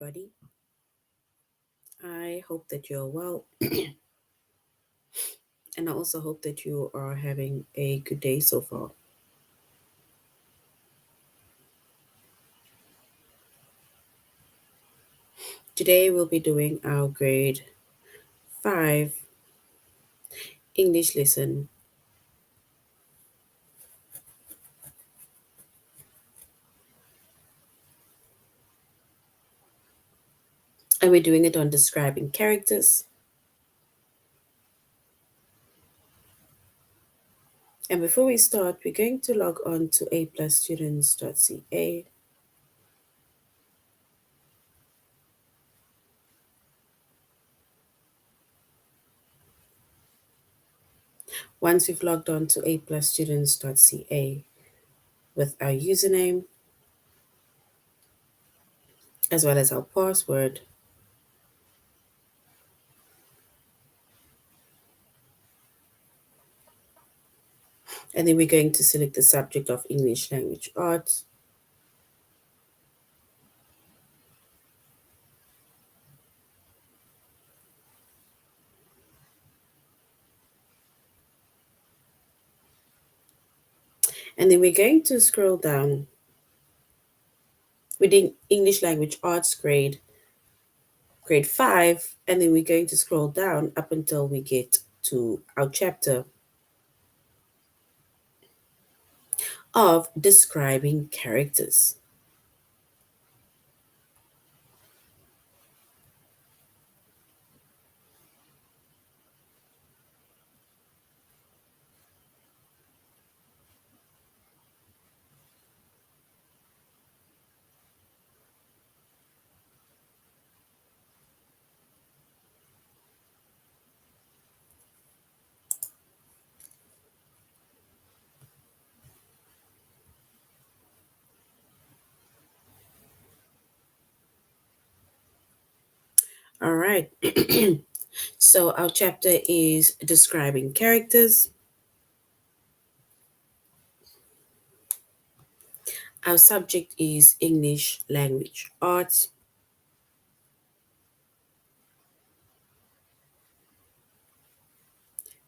everybody. I hope that you're well, and I also hope that you are having a good day so far. Today, we'll be doing our grade 5 English lesson, and we're doing it on describing characters. And before we start, we're going to log on to aplusstudents.ca. Once we've logged on to aplusstudents.ca with our username as well as our password, and then we're going to select the subject of English language arts. And then we're going to scroll down within English language arts grade 5, and then we're going to scroll down up until we get to our chapter of describing characters. All right. So our chapter is describing characters. Our subject is English language arts.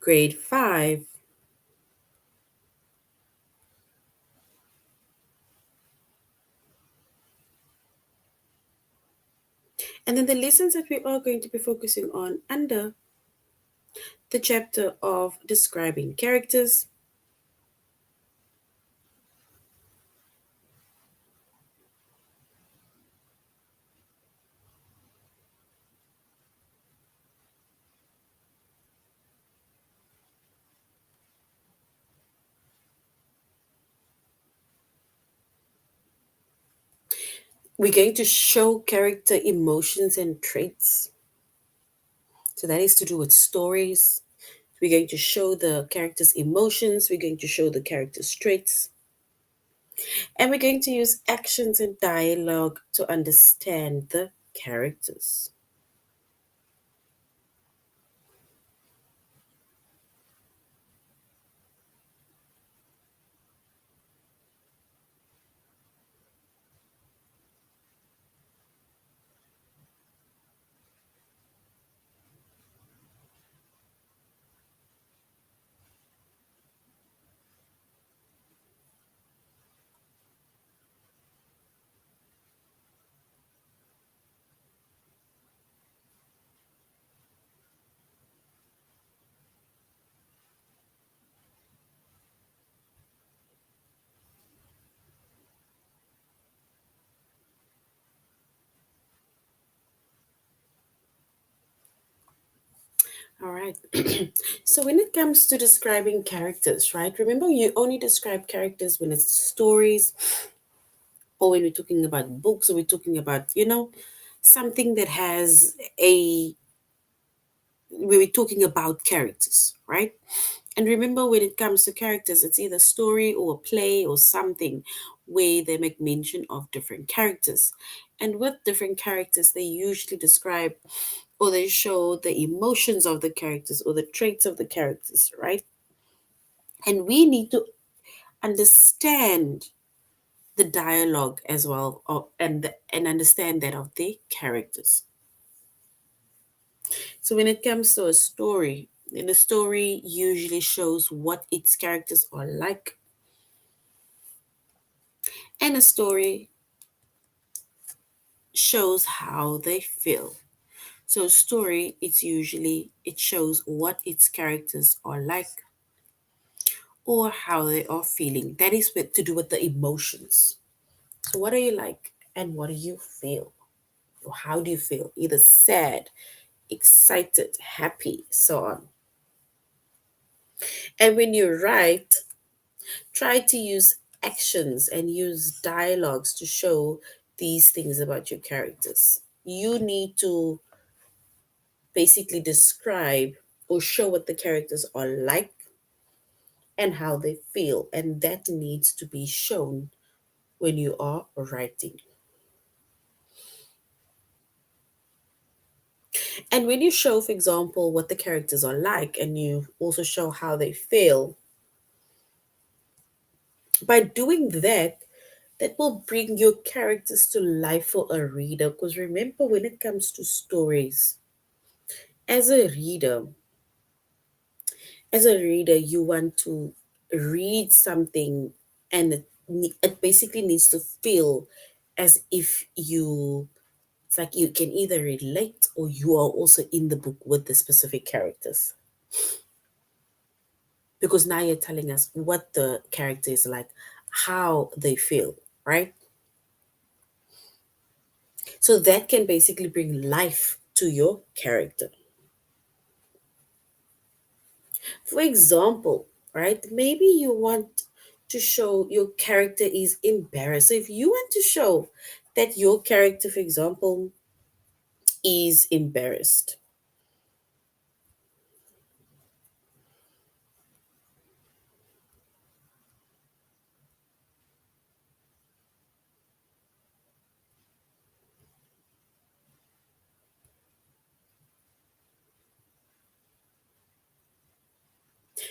Grade 5. And then the lessons that we are going to be focusing on under the chapter of describing characters. We're going to show character emotions and traits. So that is to do with stories. We're going to show the character's emotions. We're going to show the character's traits. And we're going to use actions and dialogue to understand the characters. All right. So when it comes to describing characters, right? Remember, you only describe characters when it's stories or when we're talking about books or we're talking about, something that has we're talking about characters, right? And remember, when it comes to characters, it's either story or a play or something where they make mention of different characters. And with different characters, they usually describe or they show the emotions of the characters or the traits of the characters, right? And we need to understand the dialogue as well, and understand that of the characters. So when it comes to a story, then the story usually shows what its characters are like, and a story shows how they feel. So story, it shows what its characters are like or how they are feeling. That is with to do with the emotions. So what are you like and what do you feel? Or how do you feel? Either sad, excited, happy, so on. And when you write, try to use actions and use dialogues to show these things about your characters. You need to basically describe or show what the characters are like and how they feel, and that needs to be shown when you are writing. And when you show, for example, what the characters are like and you also show how they feel, by doing that, that will bring your characters to life for a reader. Because remember, when it comes to stories, as a reader, you want to read something and it basically needs to feel as if it's like you can either relate or you are also in the book with the specific characters. Because now you're telling us what the character is like, how they feel, right? So that can basically bring life to your character. For example, right? Maybe you want to show your character is embarrassed. So if you want to show that your character, for example, is embarrassed,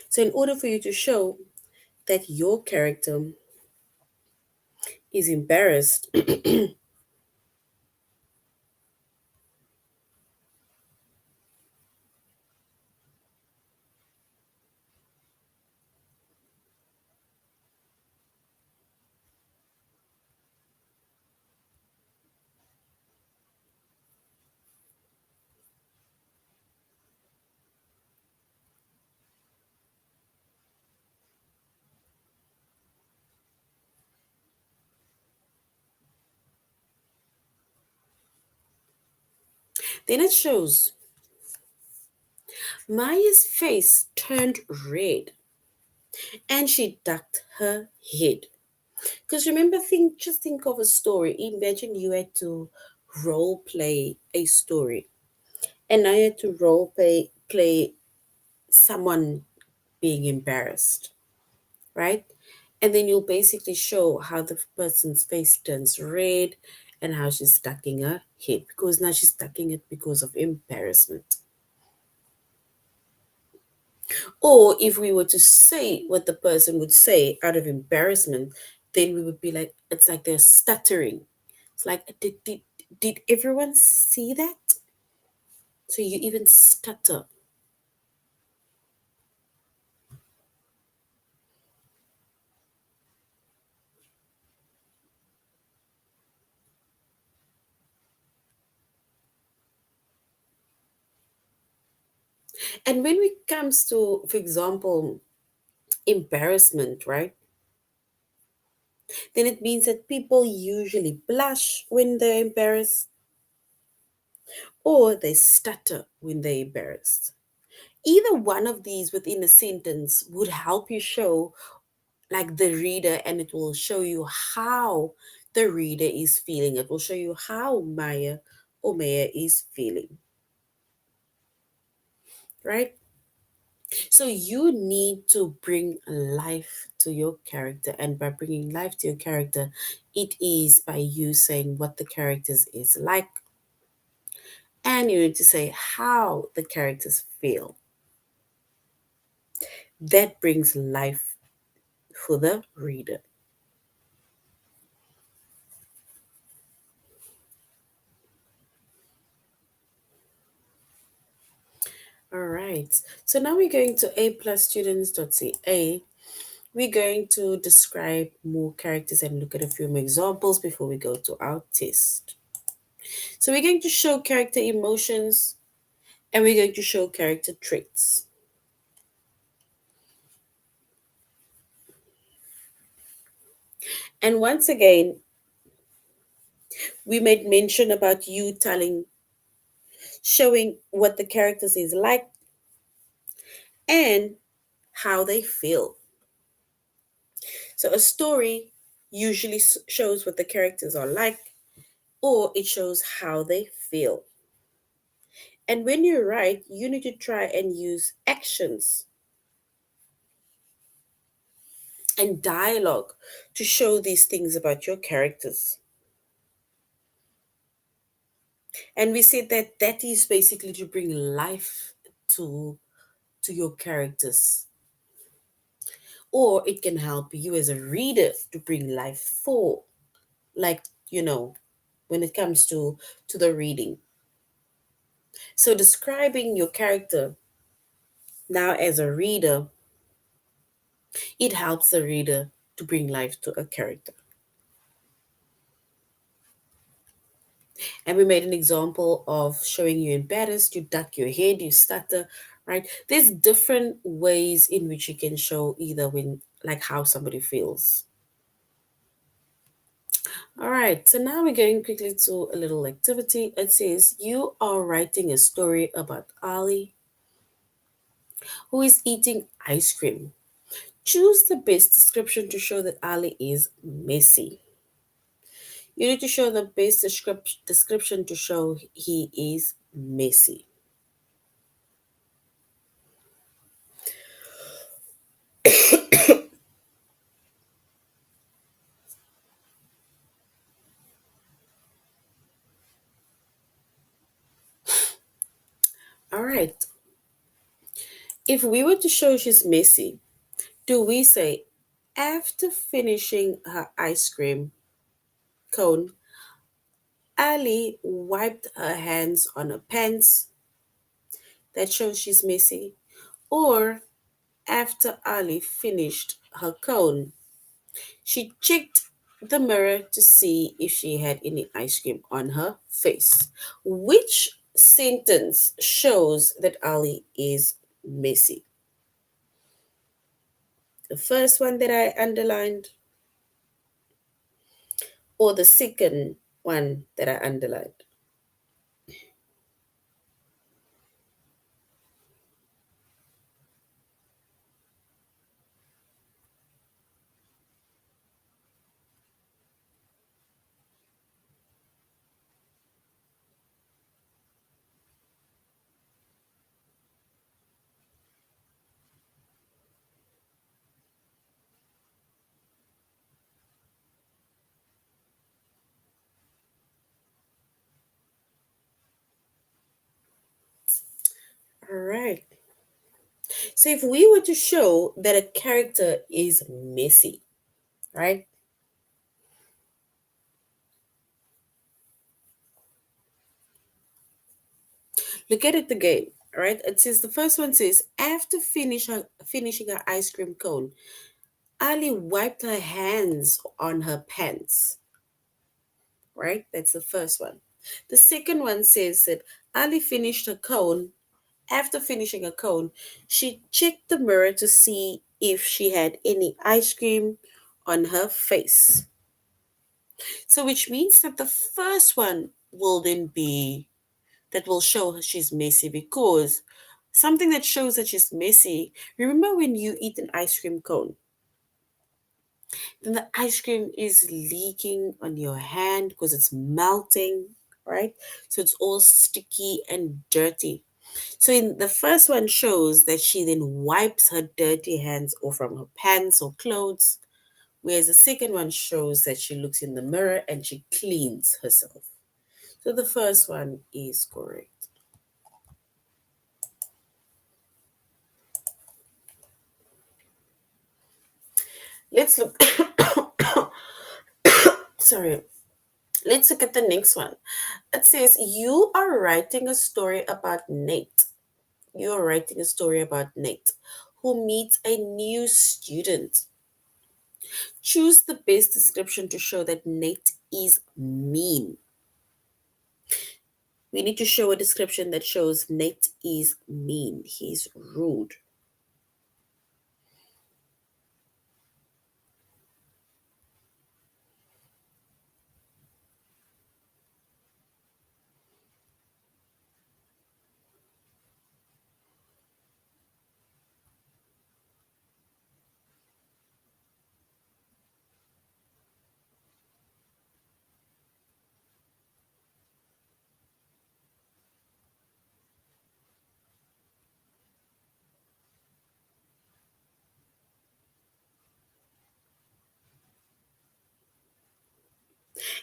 so in order for you to show that your character is embarrassed, then it shows Maya's face turned red and she ducked her head. Because remember, just think of a story. Imagine you had to role play a story, and I had to play someone being embarrassed, right? And then you'll basically show how the person's face turns red and how she's ducking her head because now she's ducking it because of embarrassment. Or if we were to say what the person would say out of embarrassment, then we would be like, it's like they're stuttering. It's like, did everyone see that? So you even stutter. And when it comes to, for example, embarrassment, right? Then it means that people usually blush when they're embarrassed or they stutter when they're embarrassed. Either one of these within a sentence would help you show like the reader, and it will show you how the reader is feeling. It will show you how Maya or Maya is feeling, right? So you need to bring life to your character, and by bringing life to your character, it is by you saying what the characters is like, and you need to say how the characters feel. That brings life for the reader. right. So now we're going to aplusstudents.ca. We're going to describe more characters and look at a few more examples before we go to our test. So we're going to show character emotions and we're going to show character traits. And once again, we made mention about you showing what the characters is like and how they feel. So a story usually shows what the characters are like or it shows how they feel. And when you write, you need to try and use actions and dialogue to show these things about your characters. And we said that that is basically to bring life to your characters, or it can help you as a reader to bring life for, like, when it comes to the reading. So describing your character now as a reader, it helps the reader to bring life to a character. And we made an example of showing you embarrassed, you duck your head, you stutter, right? There's different ways in which you can show either when, like, how somebody feels. All right, so now we're going quickly to a little activity. It says you are writing a story about Ali who is eating ice cream. Choose the best description to show that Ali is messy. You need to show the best description to show he is messy. All right, if we were to show she's messy, do we say, after finishing her ice cream cone, Ali wiped her hands on her pants? That shows she's messy. Or after Ali finished her cone, she checked the mirror to see if she had any ice cream on her face. Which sentence shows that Ali is messy? The first one that I underlined, or the second one that I underlined? All right. So if we were to show that a character is messy, right? Look at it again, right? It says the first one says, after finishing her ice cream cone, Ali wiped her hands on her pants, right? That's the first one. The second one says that Ali finished her cone. After finishing her cone, she checked the mirror to see if she had any ice cream on her face. So, which means that the first one will then be that will show her she's messy, because something that shows that she's messy. Remember when you eat an ice cream cone, then the ice cream is leaking on your hand because it's melting, right? So it's all sticky and dirty. So in the first one shows that she then wipes her dirty hands off from her pants or clothes, whereas the second one shows that she looks in the mirror and she cleans herself. So the first one is correct. Let's look. Sorry. Let's look at the next one. It says, you are writing a story about Nate You're writing a story about Nate, who meets a new student. Choose the best description to show that Nate is mean. We need to show a description that shows Nate is mean. He's rude.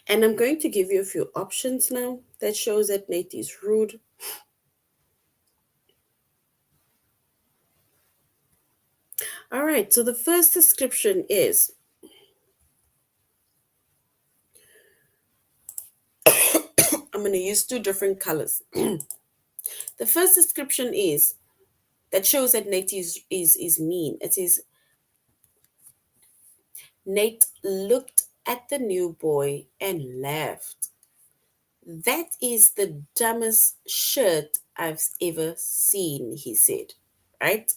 And I'm going to give you a few options now that shows that Nate is rude. All right, so the first description is I'm going to use two different colors. The first description is that shows that Nate is mean. It says Nate looked at the new boy and laughed. That is the dumbest shirt I've ever seen, he said. Right?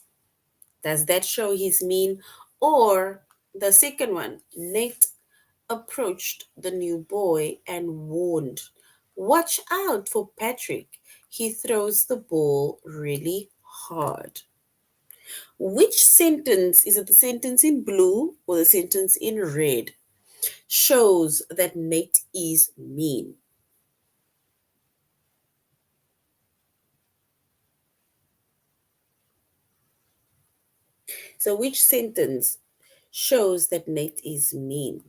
Does that show he's mean? Or the second one, Nate approached the new boy and warned, "Watch out for Patrick. He throws the ball really hard." Which sentence, is it the sentence in blue or the sentence in red, shows that Nate is mean? So, which sentence shows that Nate is mean?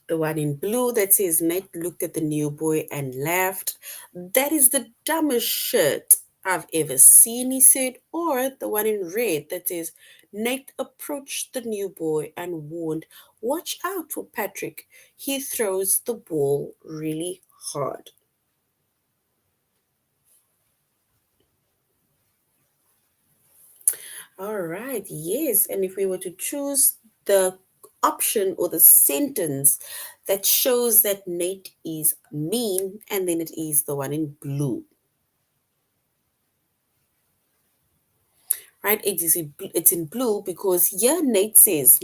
The one in blue that says Nate looked at the new boy and laughed. That is the dumbest shirt I've ever seen, he said. Or the one in red that says Nate approached the new boy and warned, "Watch out for Patrick. He throws the ball really hard." All right, yes. And if we were to choose the option or the sentence that shows that Nate is mean, and then it is the one in blue, right? It's in blue because here it says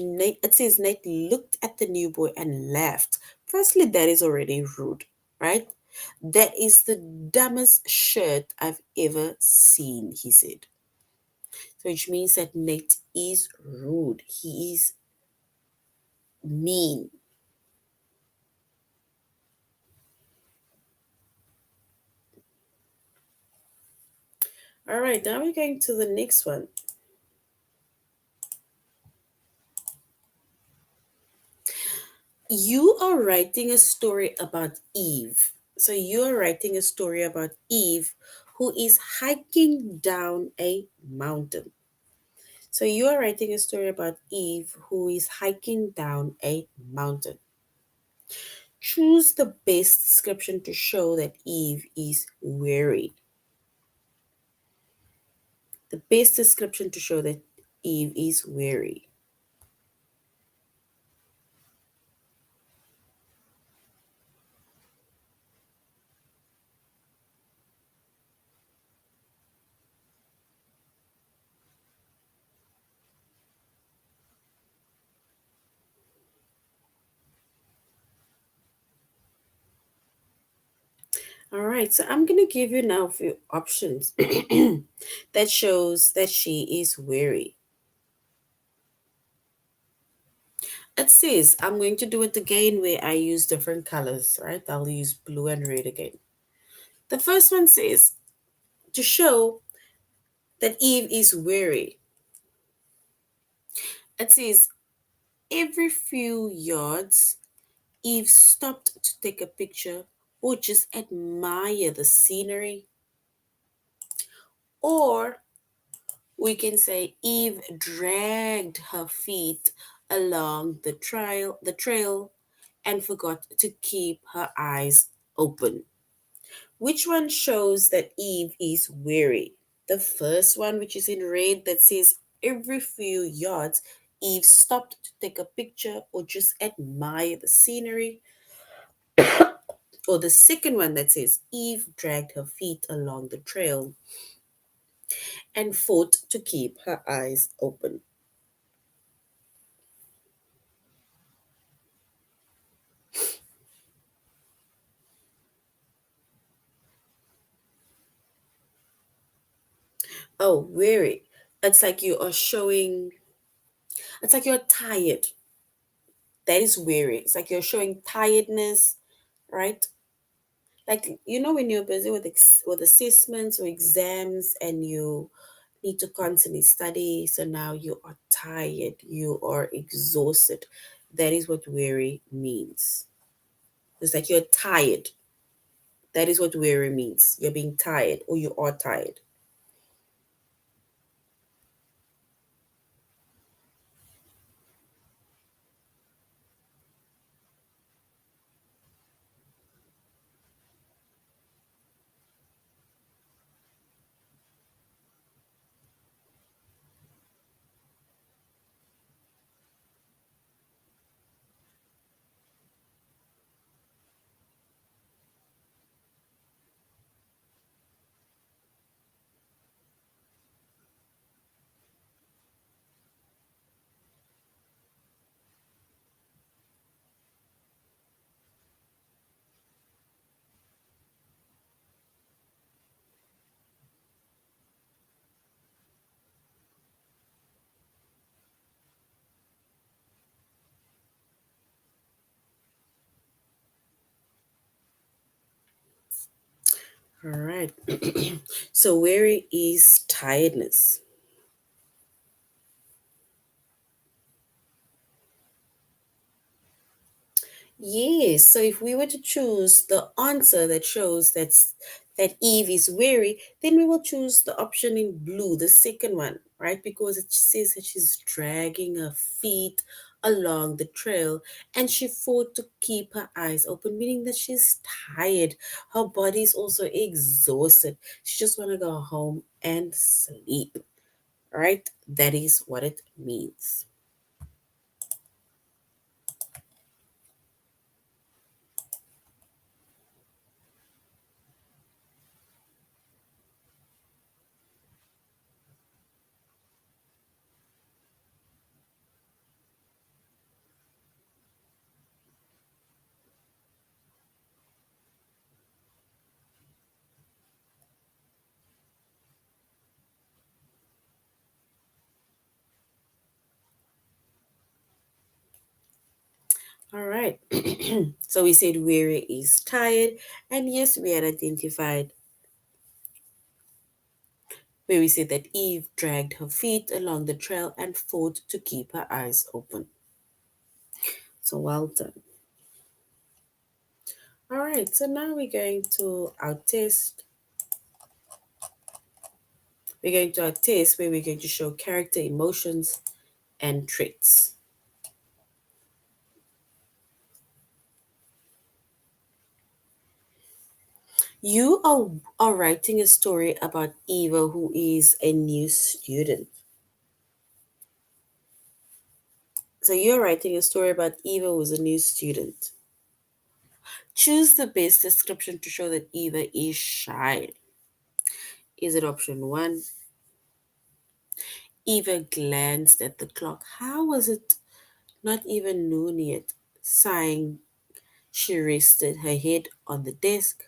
Nate looked at the new boy and laughed. Firstly, that is already rude, right? That is the dumbest shirt I've ever seen, he said. So which means that Nate is rude. He is mean. All right, now we're going to the next one. You are writing a story about Eve. So you are writing a story about Eve who is hiking down a mountain. So you are writing a story about Eve who is hiking down a mountain. Choose the best description to show that Eve is weary. The best description to show that Eve is weary. All right, so I'm going to give you now a few options that shows that she is weary. It says, I'm going to do it again where I use different colors, right? I'll use blue and red again. The first one says, to show that Eve is weary. It says, every few yards, Eve stopped to take a picture or just admire the scenery. Or we can say Eve dragged her feet along the trail and forgot to keep her eyes open. Which one shows that Eve is weary? The first one, which is in red, that says every few yards, Eve stopped to take a picture or just admire the scenery. Or the second one that says Eve dragged her feet along the trail and fought to keep her eyes open. Oh, weary. It's like you are showing, it's like you're tired. That is weary. It's like you're showing tiredness, right? Like, when you're busy with assessments or exams and you need to constantly study, so now you are tired, you are exhausted. That is what weary means. It's like you're tired. That is what weary means. You're being tired or you are tired. All right. So weary is tiredness. Yes, so if we were to choose the answer that shows that Eve is weary, then we will choose the option in blue, the second one, right? Because it says that she's dragging her feet along the trail and she fought to keep her eyes open, meaning that she's tired. Her body's also exhausted. She just want to go home and sleep, right? That is what it means. All right. So we said weary is tired, and yes, we had identified where we said that Eve dragged her feet along the trail and fought to keep her eyes open. So well done. All right. So now we're going to our test. We're going to our test where we're going to show character, emotions, and traits. You are writing a story about Eva, who is a new student. So you're writing a story about Eva, who's a new student. Choose the best description to show that Eva is shy. Is it option one? Eva glanced at the clock. How was it not even noon yet? Sighing, she rested her head on the desk.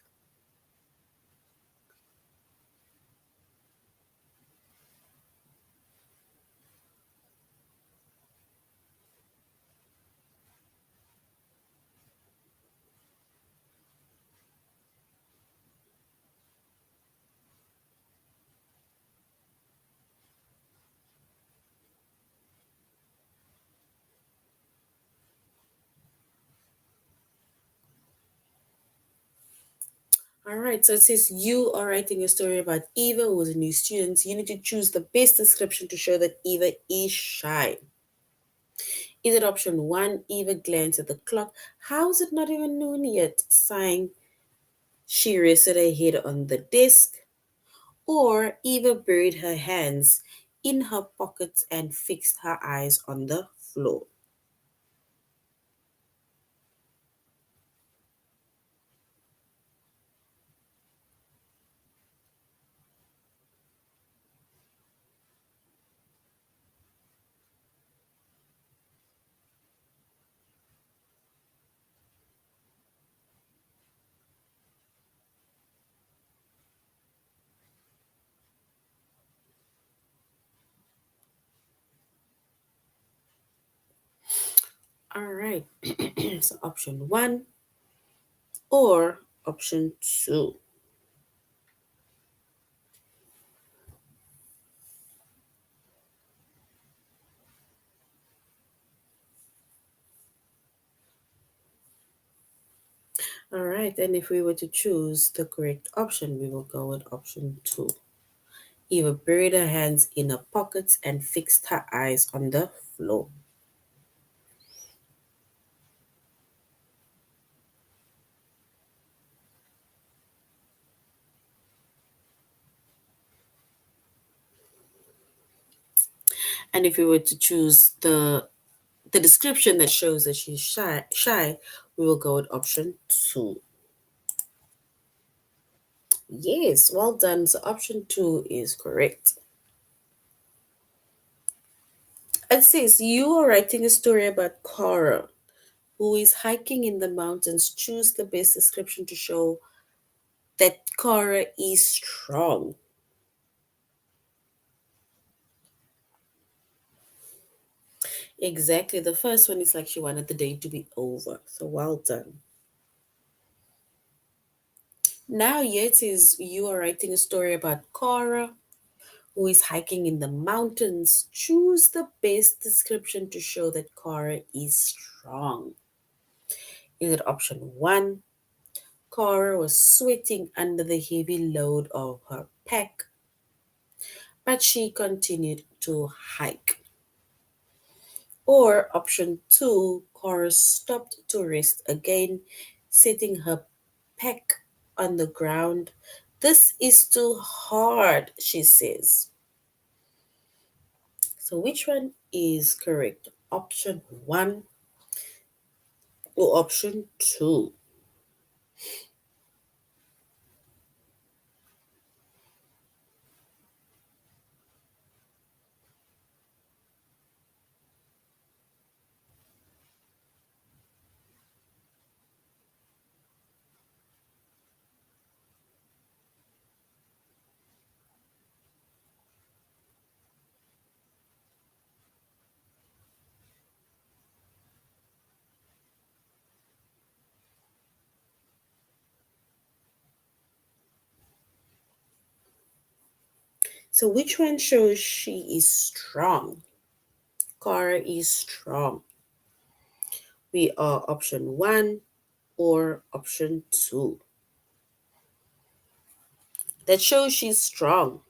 All right, so it says you are writing a story about Eva, who is a new student. You need to choose the best description to show that Eva is shy. Is it option one, Eva glanced at the clock? How is it not even noon yet? Sighing, she rested her head on the desk. Or Eva buried her hands in her pockets and fixed her eyes on the floor. All right, so option one or option two. All right, and if we were to choose the correct option, we will go with option two. Eva buried her hands in her pockets and fixed her eyes on the floor. And if we were to choose the description that shows that she's shy, we will go with option two. Yes, well done. So option two is correct. It says you are writing a story about Cora, who is hiking in the mountains. Choose the best description to show that Cora is strong. Exactly. The first one is like she wanted the day to be over. So well done. Now, yet is you are writing a story about Cora, who is hiking in the mountains. Choose the best description to show that Cora is strong. Is it option one? Cora was sweating under the heavy load of her pack, but she continued to hike. Or option two, Cora stopped to rest again, setting her pack on the ground. This is too hard, she says. So, which one is correct? Option one or option two? So, which one shows she is strong? Cora is strong. We are option one or option two. That shows she's strong.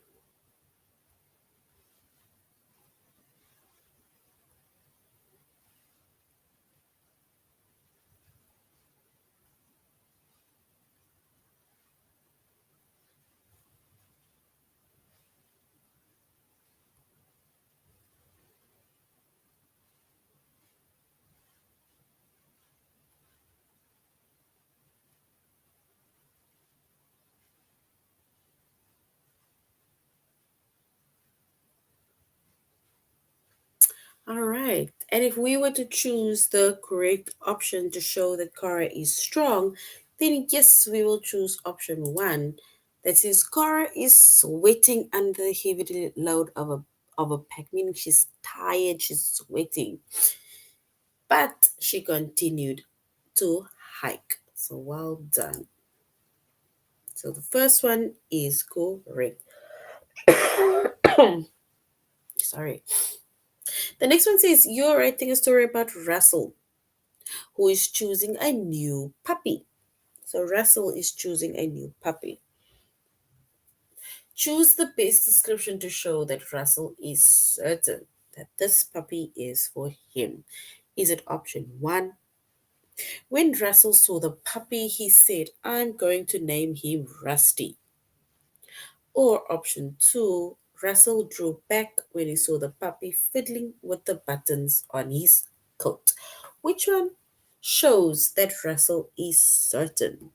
All right. And if we were to choose the correct option to show that Kara is strong, then yes, we will choose option one. That says Kara is sweating under the heavy load of a pack, meaning she's tired, she's sweating. But she continued to hike. So well done. So the first one is correct. Sorry. The next one says you're writing a story about Russell, who is choosing a new puppy. So Russell is choosing a new puppy. Choose the best description to show that Russell is certain that this puppy is for him. Is it option one? When Russell saw the puppy, he said, I'm going to name him Rusty. Or option two, Russell drew back when he saw the puppy fiddling with the buttons on his coat. Which one shows that Russell is certain?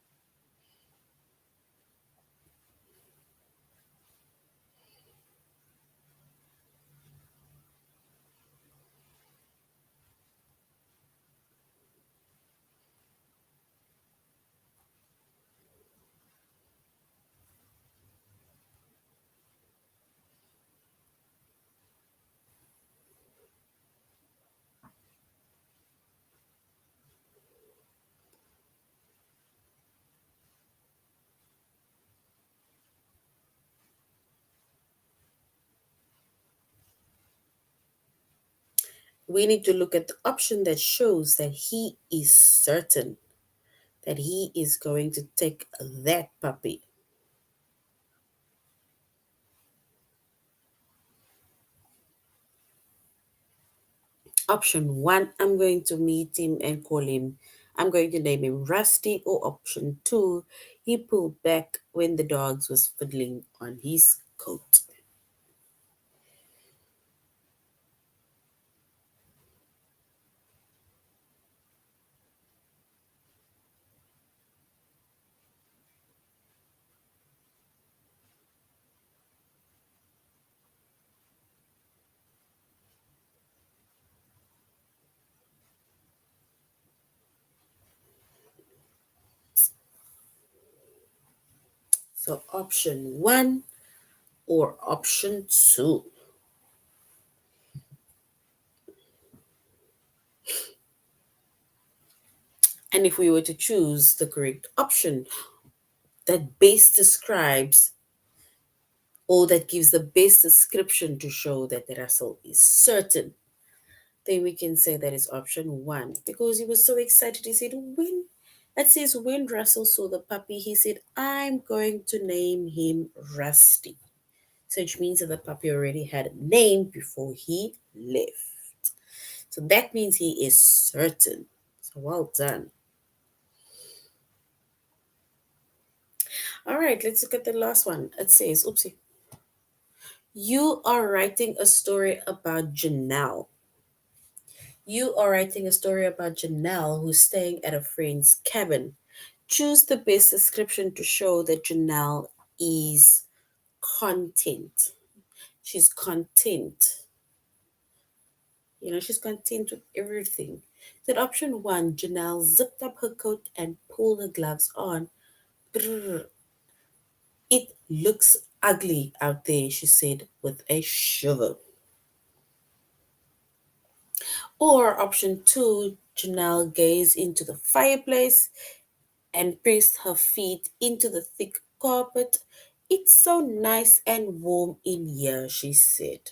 We need to look at the option that shows that he is certain that he is going to take that puppy. Option one, I'm going to meet him and call him, I'm going to name him Rusty. Or option two, he pulled back when the dogs was fiddling on his coat. So option one or option two. And if we were to choose the correct option that best describes or that gives the best description to show that the Russell is certain, then we can say that is option one because he was so excited. He said, when Russell saw the puppy, he said, I'm going to name him Rusty. So which means that the puppy already had a name before he left. So that means he is certain. So well done. All right, let's look at the last one. It says, oopsie, you are writing a story about Janelle. You are writing a story about Janelle who's staying at a friend's cabin. Choose the best description to show that Janelle is content. She's content. She's content with everything. Then option one, Janelle zipped up her coat and pulled her gloves on. Brrr, it looks ugly out there, she said with a shiver. Or option two, Janelle gazed into the fireplace and pressed her feet into the thick carpet. It's so nice and warm in here, she said.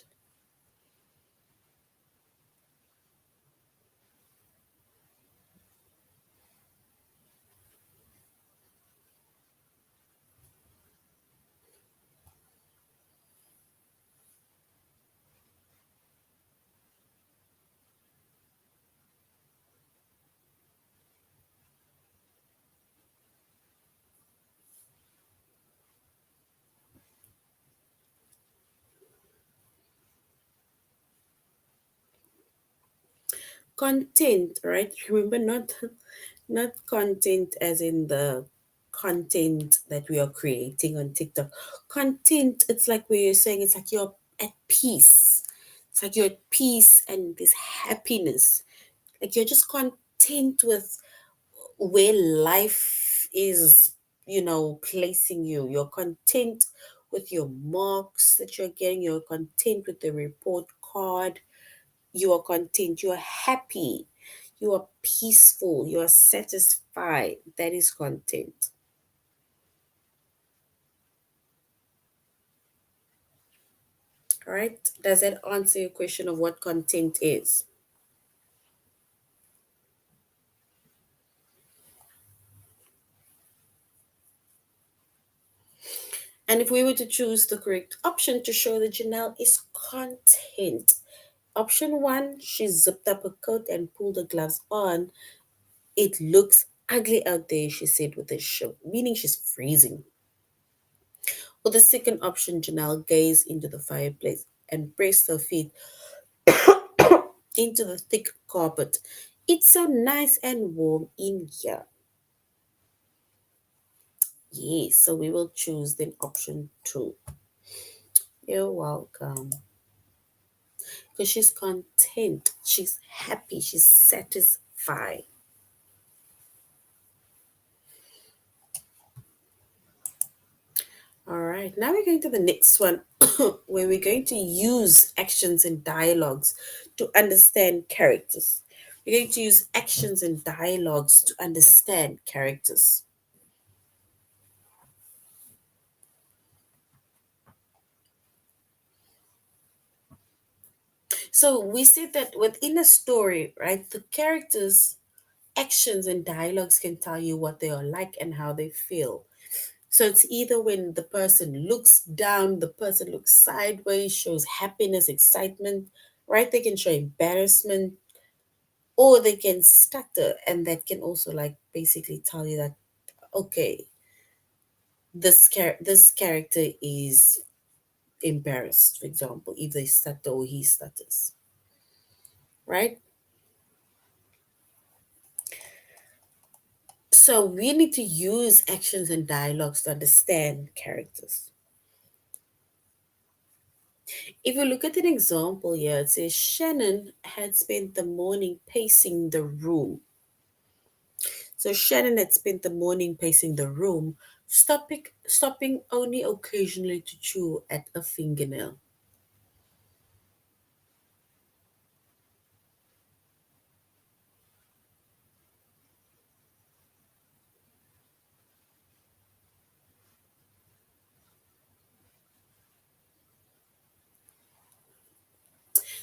Content, right? Remember, not content as in the content that we are creating on TikTok. Content, it's like where you're saying it's like you're at peace. It's like you're at peace and this happiness. Like you're just content with where life is, placing you. You're content with your marks that you're getting. You're content with the report card. You are content. You are happy. You are peaceful. You are satisfied. That is content. All right. Does that answer your question of what content is? And if we were to choose the correct option to show that Janelle is content, option one, she zipped up her coat and pulled her gloves on. It looks ugly out there, she said with a show, meaning she's freezing. Or the second option, Janelle gazed into the fireplace and pressed her feet into the thick carpet. It's so nice and warm in here. Yes, so we will choose then option two. You're welcome. Because she's content, she's happy, she's satisfied. All right, now we're going to the next one where we're going to use actions and dialogues to understand characters. We're going to use actions and dialogues to understand characters. So we said that within a story, right, the characters' actions and dialogues can tell you what they are like and how they feel. So it's either when the person looks down, the person looks sideways, shows happiness, excitement, right? They can show embarrassment, or they can stutter, and that can also like basically tell you that okay, this character is embarrassed. For example, if they stutter or he stutters, right? So we need to use actions and dialogues to understand characters. If you look at an example here, it says Shannon had spent the morning pacing the room. So Shannon had spent the morning pacing the room, stopping only occasionally to chew at a fingernail.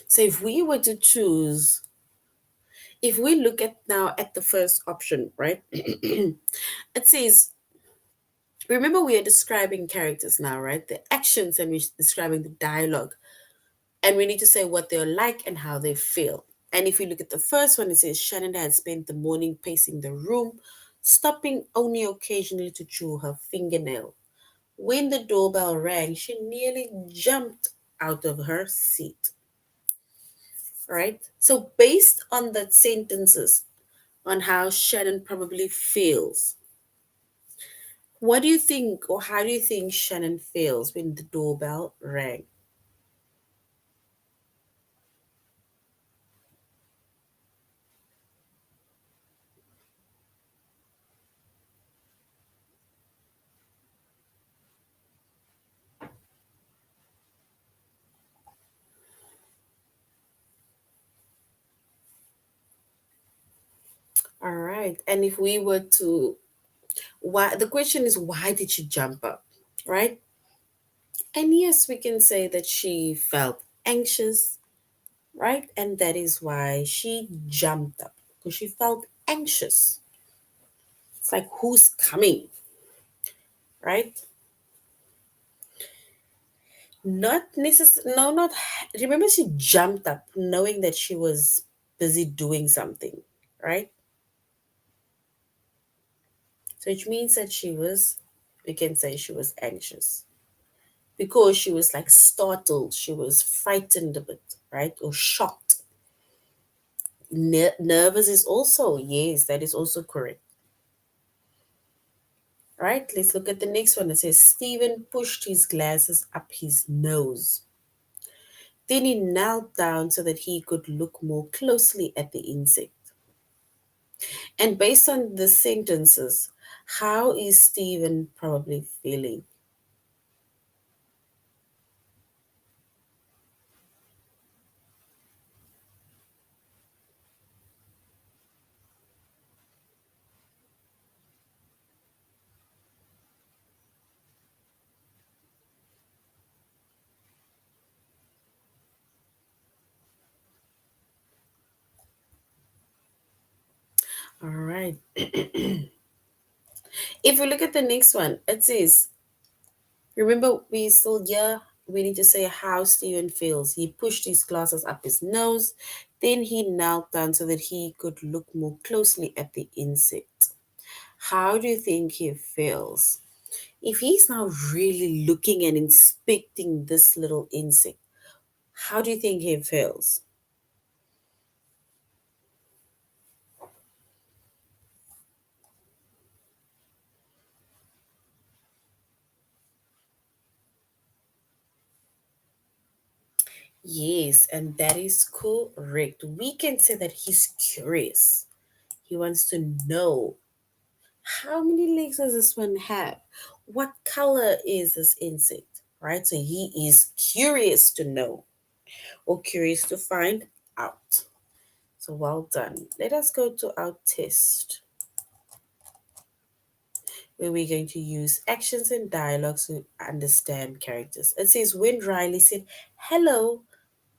So if we look at now at the first option, right? It says, remember we are describing characters now, right? The actions and we're describing the dialogue. And we need to say what they're like and how they feel. And if we look at the first one, it says Shannon had spent the morning pacing the room, stopping only occasionally to chew her fingernail. When the doorbell rang, she nearly jumped out of her seat. Right? So, based on that sentences on how Shannon probably feels, what do you think, or how do you think Shannon feels when the doorbell rang? All right. And if we were to, why, the question is, why did she jump up? Right? And yes, we can say that she felt anxious, right? And that is why she jumped up because she felt anxious. It's like, who's coming, right? Not necessarily, no, not, remember she jumped up knowing that she was busy doing something, right? So which means that we can say she was anxious because she was like startled, she was frightened a bit, right? Or shocked. Nervous is also, yes, that is also correct. Right, let's look at the next one. It says Stephen pushed his glasses up his nose. Then he knelt down so that he could look more closely at the insect. And based on the sentences, how is Stephen probably feeling? All right. If we look at the next one, it says Remember, we still here. We need to say how Stephen feels. He pushed his glasses up his nose, then he knelt down so that he could look more closely at the insect. How do you think he feels? If he's now really looking and inspecting this little insect, how do you think he feels? Yes, and that is correct. We can say that he's curious. He wants to know how many legs does this one have? What color is this insect? Right? So he is curious to know or curious to find out. So well done. Let us go to our test where we're going to use actions and dialogues to understand characters. It says, when Riley said, "Hello,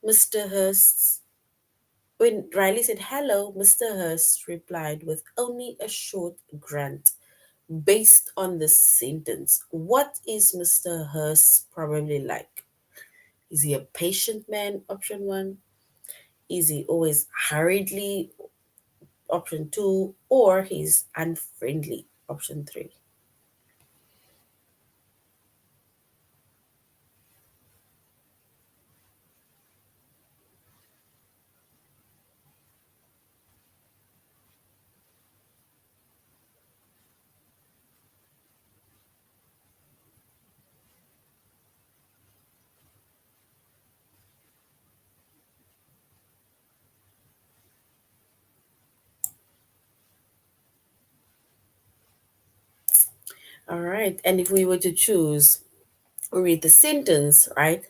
Mr. Hurst," when Riley said, "Hello, Mr. Hurst," replied with only a short grunt. Based on the sentence, what is Mr. Hurst probably like? Is he a patient man? Option one. Is he always hurriedly? Option two. Or he's unfriendly? Option three. All right. And if we were to choose, or read the sentence, right,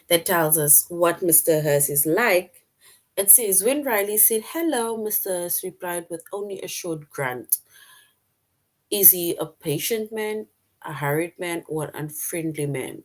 that tells us what Mr. Hurst is like, it says, when Riley said, "Hello," Mr. Hurst replied with only a short grunt. Is he a patient man, a hurried man, or an unfriendly man?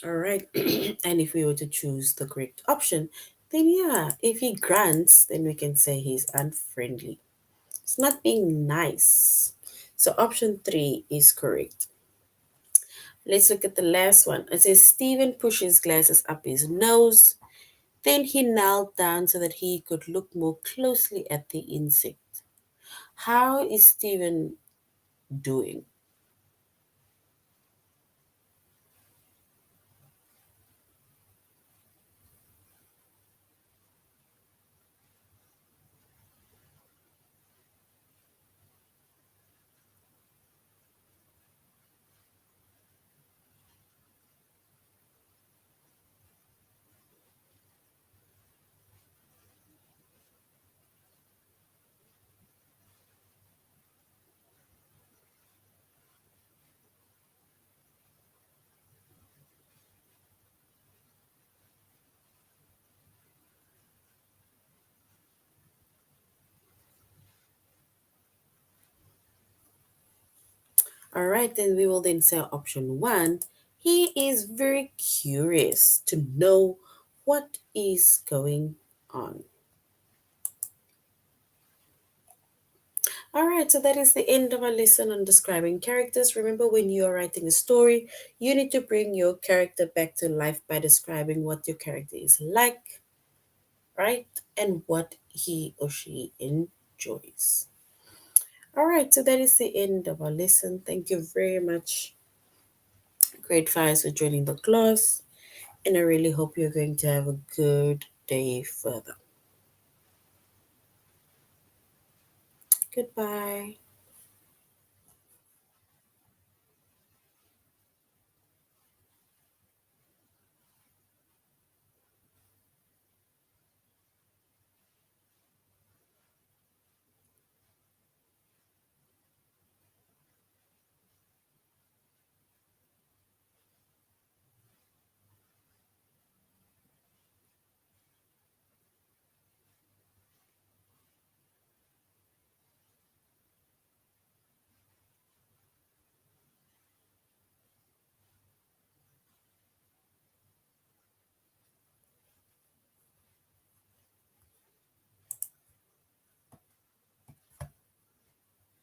All right. And if we were to choose the correct option, then yeah, if he grunts, then we can say he's unfriendly. It's not being nice. So option three is correct. Let's look at the last one. It says Stephen pushed his glasses up his nose. Then he knelt down so that he could look more closely at the insect. How is Stephen doing? All right, then we will then say option one. He is very curious to know what is going on. All right, so that is the end of our lesson on describing characters. Remember, when you are writing a story, you need to bring your character back to life by describing what your character is like, right? And what he or she enjoys. All right, so that is the end of our lesson. Thank you very much, Grade 5, for joining the class. And I really hope you're going to have a good day further. Goodbye.